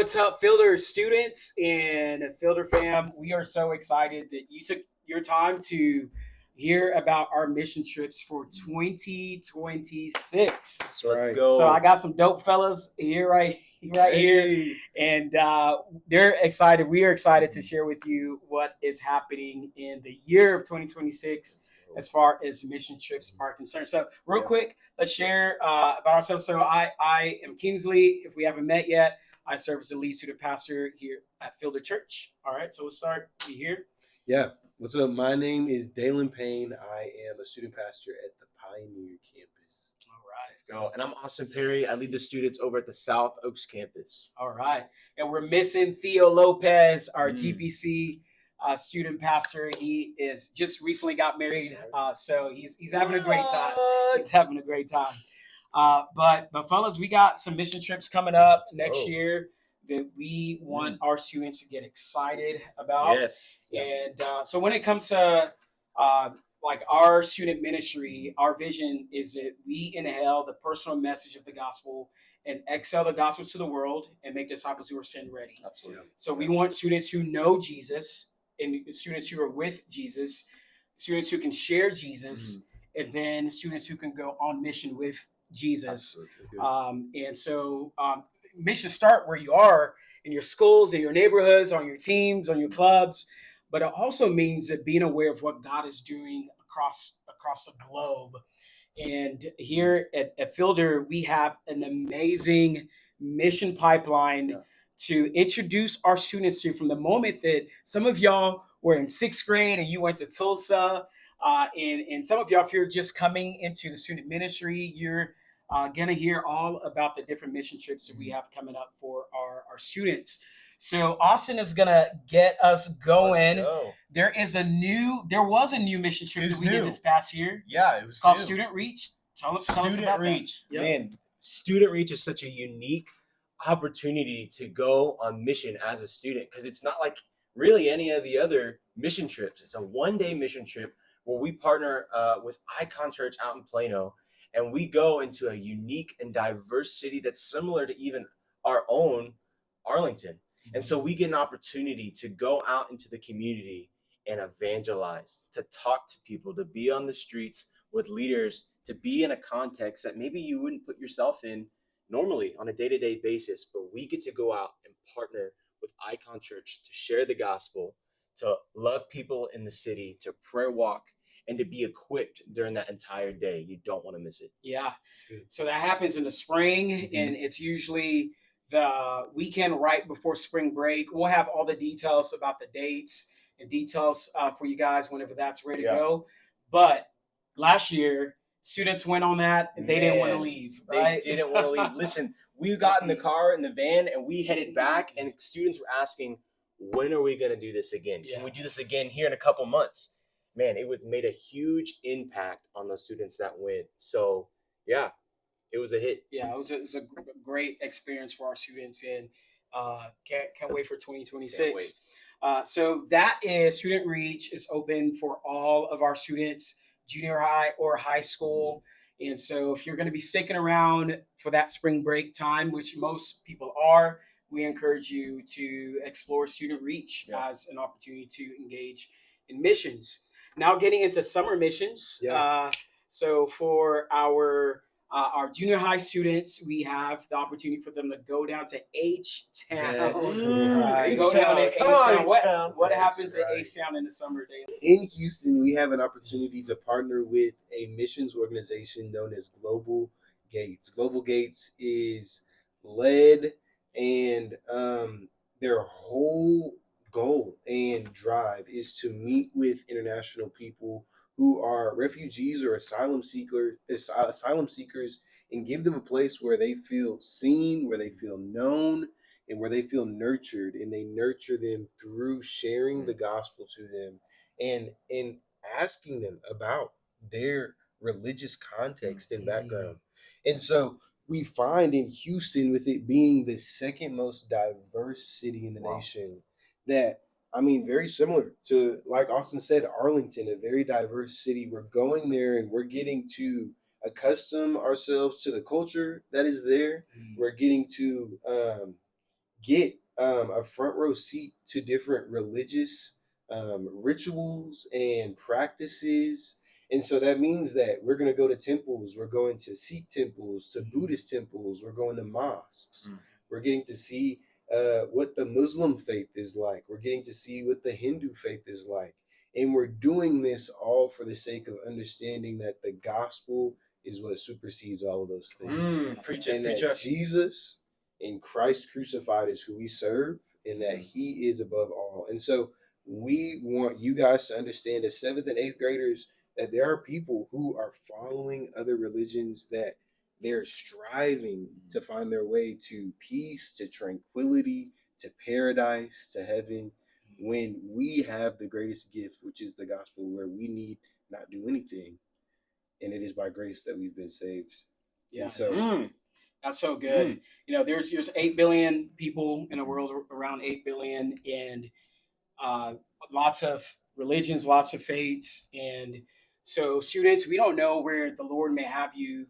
what's up, Fielder students and Fielder fam? We are so excited that you took your time to hear about our mission trips for 2026. That's Let's right. go. So I got some dope fellas here, right here, and they're excited. We are excited to share with you what is happening in the year of 2026 as far as mission trips are concerned. So, real quick, let's share about ourselves. So, I am Kingsley. If we haven't met yet, I serve as the lead student pastor here at Fielder Church. All right, so we'll start here. Yeah. What's up? My name is Dalen Payne. I am a student pastor at the Pioneer campus. All right. Let's go. And I'm Austin Perry. I lead the students over at the South Oaks campus. All right. And we're missing Theo Lopez, our GPC student pastor. He is just recently got married, so he's having a great time. He's having a great time. But fellas, we got some mission trips coming up next year that we want our students to get excited about. Yes. And so when it comes to like our student ministry, our vision is that we inhale the personal message of the gospel and exhale the gospel to the world and make disciples who are sin ready. Absolutely. So we want students who know Jesus and students who are with Jesus, students who can share Jesus, and then students who can go on mission with Jesus. And so missions start where you are in your schools, in your neighborhoods, on your teams, on your clubs. But it also means that being aware of what God is doing across the globe. And here at Fielder, we have an amazing mission pipeline to introduce our students to from the moment that some of y'all were in sixth grade and you went to Tulsa. And some of y'all, if you're just coming into the student ministry, you're going to hear all about the different mission trips that we have coming up for our students. So Austin is gonna get us going. There was a new mission trip that we did this past year. Yeah, it was called Student Reach. Tell us about Reach. that. Man, Student Reach is such a unique opportunity to go on mission as a student because it's not like really any of the other mission trips. It's a one-day mission trip where we partner with Icon Church out in Plano, and we go into a unique and diverse city that's similar to even our own Arlington. And so we get an opportunity to go out into the community and evangelize, to talk to people, to be on the streets with leaders, to be in a context that maybe you wouldn't put yourself in normally on a day-to-day basis. But we get to go out and partner with Icon Church to share the gospel, to love people in the city, to prayer walk, and to be equipped during that entire day. You don't want to miss it. Yeah. So that happens in the spring, and it's usually the weekend right before spring break. We'll have all the details about the dates and details for you guys whenever that's ready to go. But last year, students went on that and they didn't want to leave. Right? They didn't want to leave. Listen, we got in the car, in the van, and we headed back, and students were asking, when are we going to do this again? Can we do this again here in a couple months? Man, it made a huge impact on the students that went. So, yeah. It was a hit. Yeah, it was a great experience for our students, and can't wait for 2026. So that is Student Reach is open for all of our students, junior high or high school. And so if you're going to be sticking around for that spring break time, which most people are, we encourage you to explore Student Reach as an opportunity to engage in missions. Now getting into summer missions. So for our junior high students, we have the opportunity for them to go down to H-Town. Go down to H-Town. What happens at H-Town in the summer, Dave? In Houston, we have an opportunity to partner with a missions organization known as Global Gates. Global Gates is led, and their whole goal and drive is to meet with international people who are refugees or asylum seekers, and give them a place where they feel seen, where they feel known, and where they feel nurtured. And they nurture them through sharing the gospel to them and asking them about their religious context and background. And so we find in Houston, with it being the second most diverse city in the nation, that very similar to, like Austin said, Arlington, a very diverse city. We're going there and we're getting to accustom ourselves to the culture that is there. We're getting to get a front row seat to different religious rituals and practices. And so that means that we're going to go to temples, we're going to Sikh temples, to Buddhist temples, we're going to mosques. We're getting to see what the Muslim faith is like. We're getting to see what the Hindu faith is like. And we're doing this all for the sake of understanding that the gospel is what supersedes all of those things. Preach And it, preach that it. Jesus and Christ crucified is who we serve, and that he is above all. And so we want you guys to understand as 7th and 8th graders that there are people who are following other religions, that they're striving to find their way to peace, to tranquility, to paradise, to heaven, when we have the greatest gift, which is the gospel, where we need not do anything, and it is by grace that we've been saved. Yeah. And so That's so good. There's 8 billion people in the world, around 8 billion, and uh, lots of religions, lots of faiths. And so, students, we don't know where the Lord may have you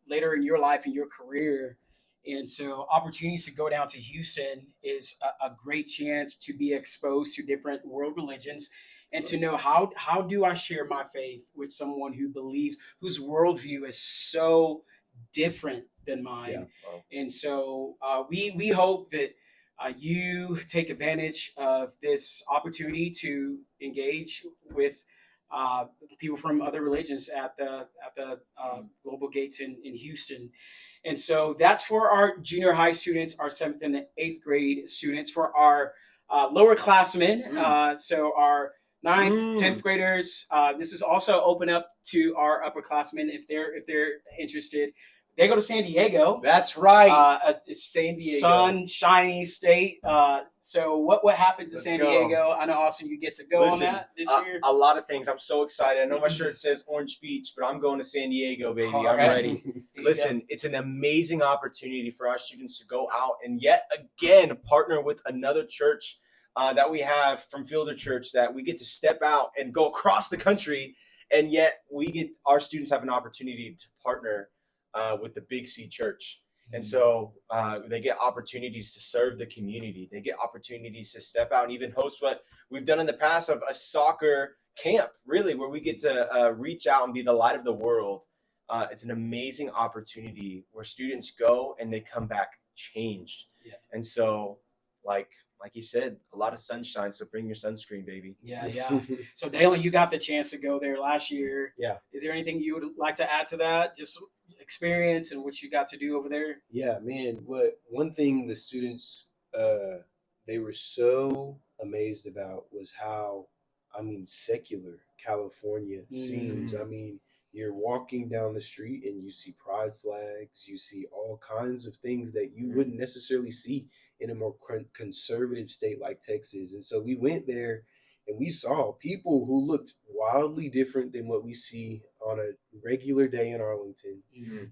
later in your life, in your career. And so, opportunities to go down to Houston is a great chance to be exposed to different world religions and to know how do I share my faith with someone who believes, whose worldview is so different than mine. And so, we hope that you take advantage of this opportunity to engage with people from other religions at the global gates in Houston. And so that's for our junior high students, our 7th and 8th grade students. For our lower classmen, so our 9th, 10th graders, this is also open up to our upperclassmen if they're interested. They go to San Diego. That's right. San Diego, sunshiny state. So what happens in San Diego? I know, Austin, you get to go on that this year. A lot of things. I'm so excited. I know my shirt says Orange Beach, but I'm going to San Diego, baby. All I'm right. ready. Listen, it's an amazing opportunity for our students to go out and yet again partner with another church that we have from Fielder Church, that we get to step out and go across the country, and yet our students have an opportunity to partner with the Big C Church. And so they get opportunities to serve the community. They get opportunities to step out and even host what we've done in the past of a soccer camp, really, where we get to reach out and be the light of the world. It's an amazing opportunity where students go and they come back changed. Yeah. And so, like you said, a lot of sunshine. So bring your sunscreen, baby. Yeah. So Dalen, you got the chance to go there last year. Yeah. Is there anything you would like to add to that? Just experience and what you got to do over there? Yeah, man. One thing the students they were so amazed about was how, secular California seems. You're walking down the street and you see pride flags, you see all kinds of things that you wouldn't necessarily see in a more conservative state like Texas. And so we went there and we saw people who looked wildly different than what we see on a regular day in Arlington.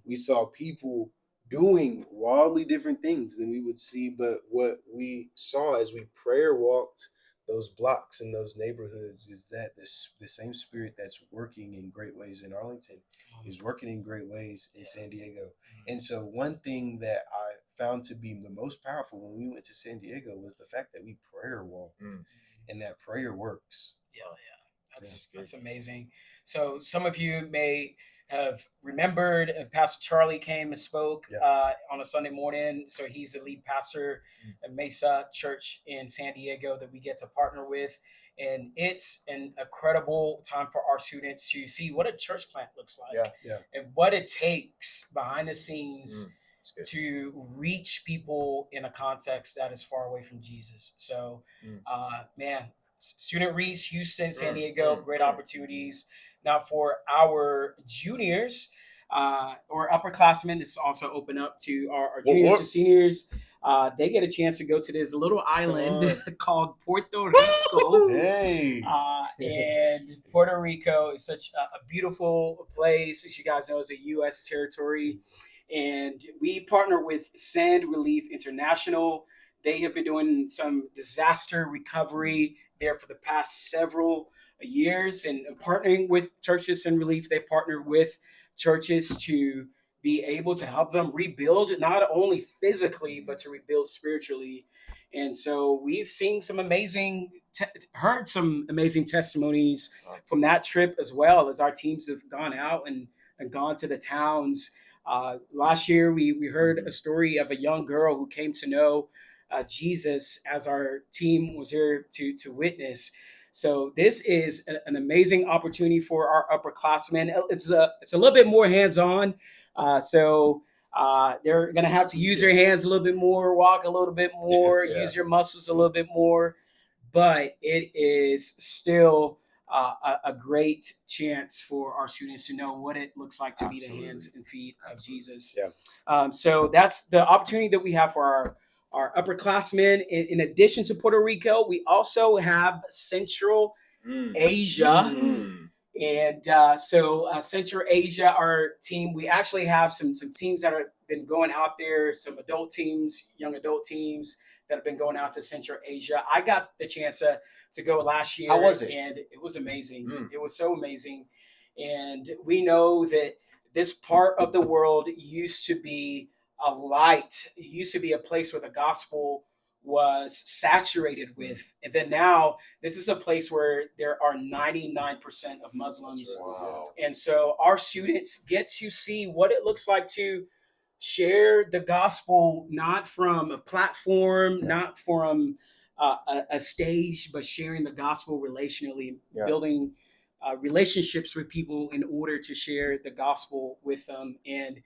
We saw people doing wildly different things than we would see, but what we saw as we prayer walked those blocks in those neighborhoods is that the same spirit that's working in great ways in Arlington is working in great ways in San Diego. And so one thing that I found to be the most powerful when we went to San Diego was the fact that we prayer walked, and that prayer works. That's amazing. So some of you may have remembered Pastor Charlie came and spoke on a Sunday morning. So he's the lead pastor at Mesa Church in San Diego that we get to partner with. And it's an incredible time for our students to see what a church plant looks like and what it takes behind the scenes to reach people in a context that is far away from Jesus. So, man, Student Reese, Houston, San Diego, great opportunities. Now for our juniors or upperclassmen, this is also open up to our juniors and seniors. They get a chance to go to this little island called Puerto Rico. Hey. And Puerto Rico is such a beautiful place. As you guys know, it's a U.S. territory. And we partner with Sand Relief International. They have been doing some disaster recovery there for the past several years, and partnering with churches and relief. They partner with churches to be able to help them rebuild, not only physically, but to rebuild spiritually. And so we've seen some heard some amazing testimonies from that trip, as well as our teams have gone out and gone to the towns. Last year, we heard a story of a young girl who came to know Jesus as our team was here to witness. So this is an amazing opportunity for our upperclassmen. It's a little bit more hands on. They're going to have to use their hands a little bit more, walk a little bit more, use your muscles a little bit more. But it is still a great chance for our students to know what it looks like to be the hands and feet of Jesus. Yeah. So that's the opportunity that we have for our upperclassmen. In addition to Puerto Rico, we also have Central Asia. And Central Asia, our team, we actually have some teams that have been going out there, some adult teams, young adult teams that have been going out to Central Asia. I got the chance to go last year. How was it? And it was amazing. It was so amazing. And we know that this part of the world used to be a light. It used to be a place where the gospel was saturated with. And then now this is a place where there are 99% of Muslims. Wow. And so our students get to see what it looks like to share the gospel, not from a platform, not from a stage, but sharing the gospel relationally, building relationships with people in order to share the gospel with them. And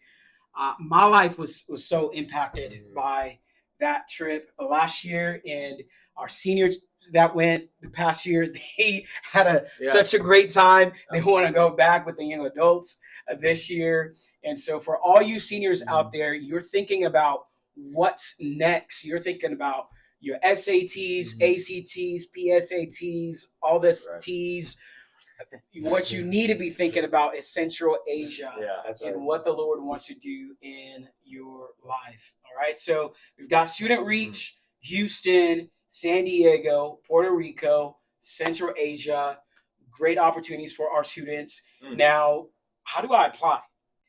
my life was so impacted by that trip last year, and our seniors that went the past year, they had such a great time. They want to go back with the young adults this year. And so for all you seniors out there, you're thinking about what's next. You're thinking about your SATs, ACTs, PSATs, all this T's. What you need to be thinking about is Central Asia and what the Lord wants to do in your life. All right. So we've got Student Reach, Houston, San Diego, Puerto Rico, Central Asia. Great opportunities for our students. Now, how do I apply?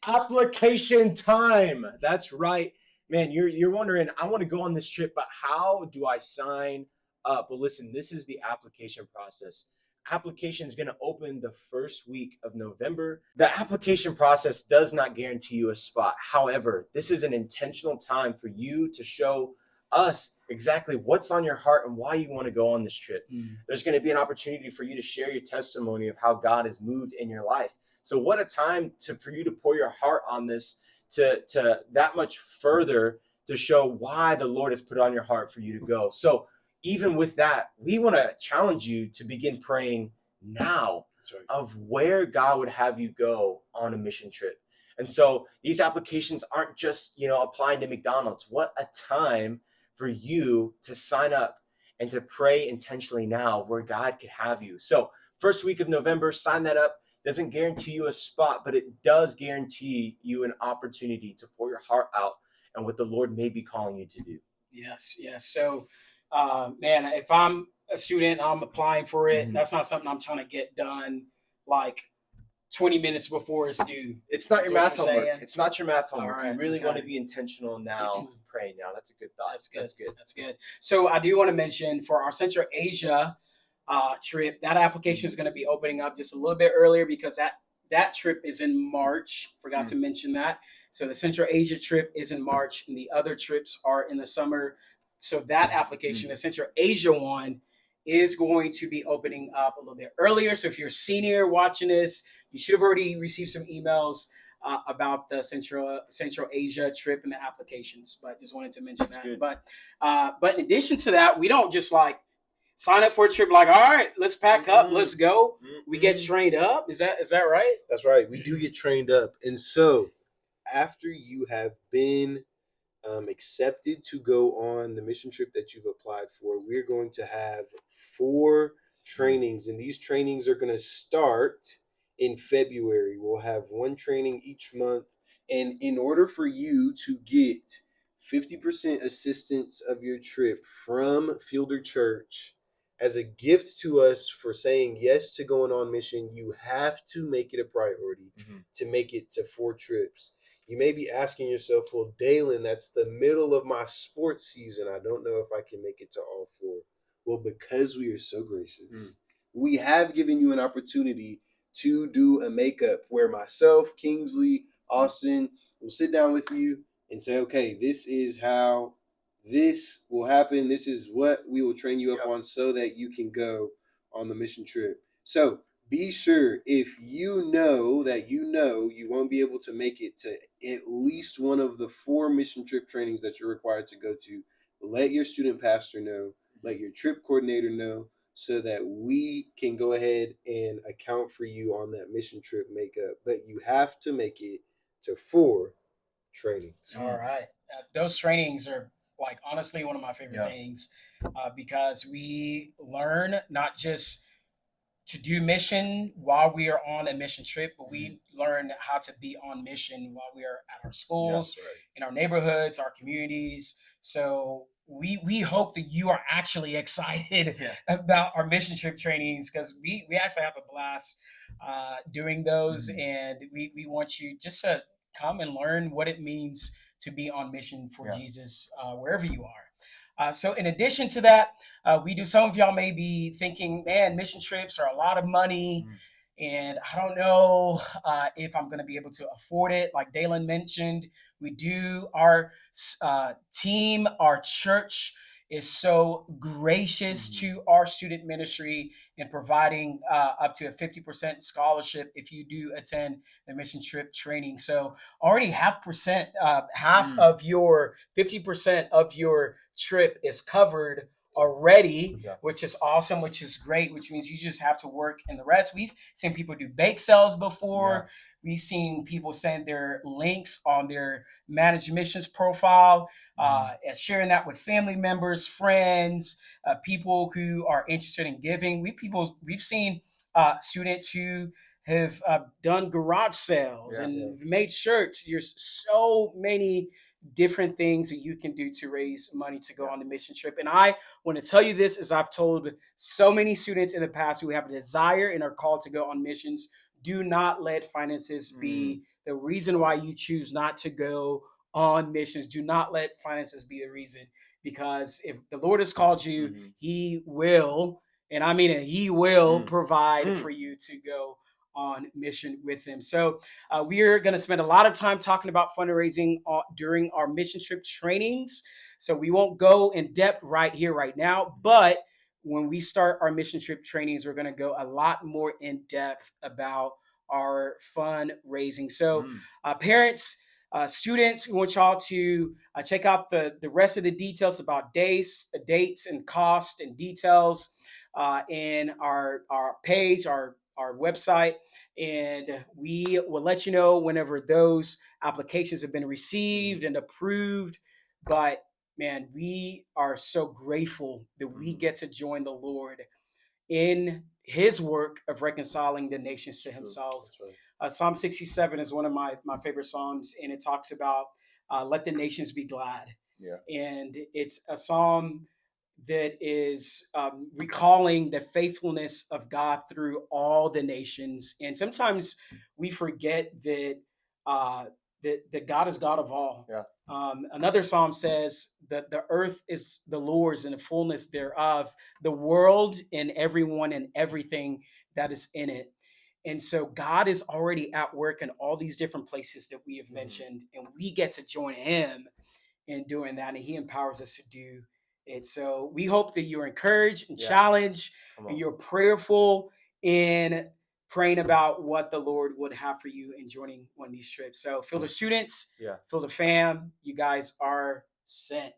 Application time. That's right. Man, you're wondering, I want to go on this trip, but how do I sign up? Well, listen, this is the application process. Application is going to open the first week of November. The application process does not guarantee you a spot. However, this is an intentional time for you to show us exactly what's on your heart and why you want to go on this trip. There's going to be an opportunity for you to share your testimony of how God has moved in your life. So what a time for you to pour your heart on this, to that much further to show why the Lord has put on your heart for you to go. So even with that, we want to challenge you to begin praying now of where God would have you go on a mission trip. And so these applications aren't just, applying to McDonald's. What a time for you to sign up and to pray intentionally now where God could have you. So first week of November, sign that up. Doesn't guarantee you a spot, but it does guarantee you an opportunity to pour your heart out and what the Lord may be calling you to do. Yes. So, man, if I'm a student, I'm applying for it. That's not something I'm trying to get done like 20 minutes before it's due. It's not your math homework. It's not your math homework. Right, you really want to be intentional now, praying now. That's a good thought. That's good. So I do want to mention for our Central Asia trip, that application is going to be opening up just a little bit earlier because that trip is in March. Forgot to mention that. So the Central Asia trip is in March and the other trips are in the summer. So that application, the Central Asia one, is going to be opening up a little bit earlier. So if you're a senior watching this, you should have already received some emails about the Central Asia trip and the applications. But just wanted to mention that. Good. But in addition to that, we don't just like sign up for a trip like, all right, let's pack up, let's go. We get trained up. Is that right? That's right. We do get trained up. And so after you have been accepted to go on the mission trip that you've applied for, we're going to have 4 trainings. And these trainings are going to start in February. We'll have 1 training each month. And in order for you to get 50% assistance of your trip from Fielder Church as a gift to us for saying yes to going on mission, you have to make it a priority to make it to 4 trips. You may be asking yourself, well, Dalen, that's the middle of my sports season. I don't know if I can make it to all four. Well, because we are so gracious, we have given you an opportunity to do a makeup where myself, Kingsley, Austin will sit down with you and say, okay, this is how this will happen. This is what we will train you up on so that you can go on the mission trip. So be sure, if you know that you won't be able to make it to at least one of the 4 mission trip trainings that you're required to go to, let your student pastor know, let your trip coordinator know, so that we can go ahead and account for you on that mission trip makeup. But you have to make it to 4 trainings. All right. Those trainings are like honestly one of my favorite things because we learn not just to do mission while we are on a mission trip, but we learn how to be on mission while we are at our schools, in our neighborhoods, our communities. So we hope that you are actually excited about our mission trip trainings because we actually have a blast doing those, and we want you just to come and learn what it means to be on mission for Jesus wherever you are. So in addition to that, we do. Some of y'all may be thinking, man, mission trips are a lot of money. And I don't know if I'm going to be able to afford it. Like Dalen mentioned, we do. Our team, our church is so gracious to our student ministry in providing up to a 50% scholarship if you do attend the mission trip training. So already half of your 50% of your trip is covered already, which is awesome, which is great, which means you just have to work in the rest. We've seen people do bake sales before. We've seen people send their links on their managed missions profile, and sharing that with family members, friends, people who are interested in giving. We've seen students who have done garage sales and made shirts. There's so many different things that you can do to raise money to go on the mission trip. And I want to tell you this, as I've told so many students in the past who have a desire and are called to go on missions, do not let finances be the reason why you choose not to go on missions. Do not let finances be the reason, because if the Lord has called you, he will, and I mean it, he will provide for you to go on mission with him. So we are going to spend a lot of time talking about fundraising during our mission trip trainings. So we won't go in depth right here, right now, but when we start our mission trip trainings, we're going to go a lot more in depth about our fundraising. So parents, students, we want y'all to check out the rest of the details about dates, and cost and details in our page, our website, and we will let you know whenever those applications have been received and approved. But man, we are so grateful that we get to join the Lord in his work of reconciling the nations to himself. Psalm 67 is one of my favorite psalms, and it talks about let the nations be glad. And it's a psalm that is recalling the faithfulness of God through all the nations. And sometimes we forget that that God is God of all. Another psalm says that the earth is the Lord's and the fullness thereof, the world and everyone and everything that is in it. And so God is already at work in all these different places that we have mentioned, and we get to join him in doing that, and he empowers us to do it. So we hope that you're encouraged and challenged, and you're prayerful in praying about what the Lord would have for you in joining one of these trips. So feel the students, feel the fam. You guys are sent.